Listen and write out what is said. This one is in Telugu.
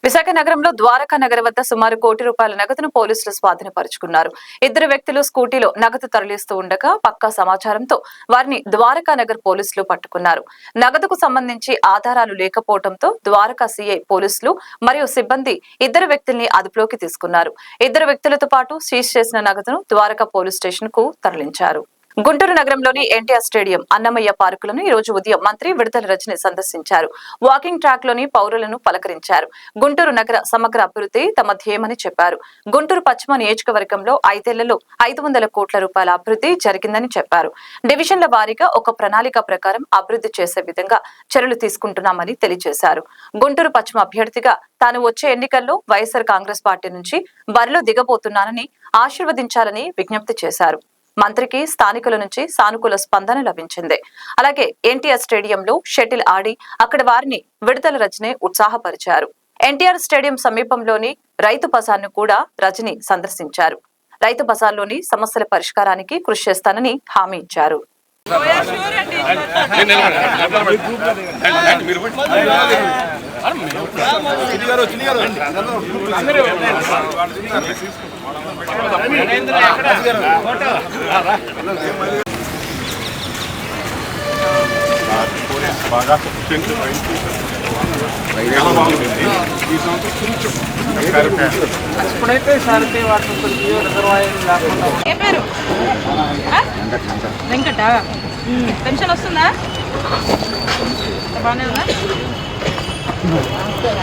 విశాఖ నగరంలో ద్వారకా నగర్ వద్ద సుమారు ₹1 కోటి నగదును పోలీసులు స్వాధీనపరుచుకున్నారు. ఇద్దరు వ్యక్తులు స్కూటీలో నగదు తరలిస్తూ ఉండగా పక్కా సమాచారంతో వారిని ద్వారకా నగర్ పోలీసులు పట్టుకున్నారు. నగదుకు సంబంధించి ఆధారాలు లేకపోవడంతో ద్వారకా సీఐ పోలీసులు మరియు సిబ్బంది ఇద్దరు వ్యక్తుల్ని అదుపులోకి తీసుకున్నారు. ఇద్దరు వ్యక్తులతో పాటు సీజ్ చేసిన నగదును ద్వారకా పోలీస్ స్టేషన్ కు తరలించారు. గుంటూరు నగరంలోని ఎన్టీఆర్ స్టేడియం, అన్నమయ్య పార్కులను ఈ రోజు ఉదయం మంత్రి విడుదల రజని సందర్శించారు. వాకింగ్ ట్రాక్ లోని పౌరులను పలకరించారు. గుంటూరు నగర సమగ్ర అభివృద్ధి తమ ధ్యేయమని చెప్పారు. గుంటూరు పశ్చిమ నియోజకవర్గంలో 5 ఏళ్లలో ₹500 కోట్ల అభివృద్ధి జరిగిందని చెప్పారు. డివిజన్ల వారీగా ఒక ప్రణాళిక ప్రకారం అభివృద్ధి చేసే విధంగా చర్యలు తీసుకుంటున్నామని తెలియజేశారు. గుంటూరు పశ్చిమ అభ్యర్థిగా తాను వచ్చే ఎన్నికల్లో వైఎస్ఆర్ కాంగ్రెస్ పార్టీ నుంచి బరిలో దిగబోతున్నానని ఆశీర్వదించాలని విజ్ఞప్తి చేశారు. మంత్రికి స్థానికుల నుంచి సానుకూల స్పందన లభించింది. అలాగే ఎన్టీఆర్ స్టేడియంలో షటిల్ ఆడి అక్కడ వారిని విడుదల రజని ఉత్సాహపరిచారు. ఎన్టీఆర్ స్టేడియం సమీపంలోని రైతు బజార్ను కూడా రజని సందర్శించారు. రైతు బజార్లోని సమస్యల పరిష్కారానికి కృషి చేస్తానని హామీ ఇచ్చారు. ఇప్పుడైతే సార్కి వాటి రిజర్వాయర్ లేకుండా వెంకట పెన్షన్ వస్తుందా? బాగానే ఉందా?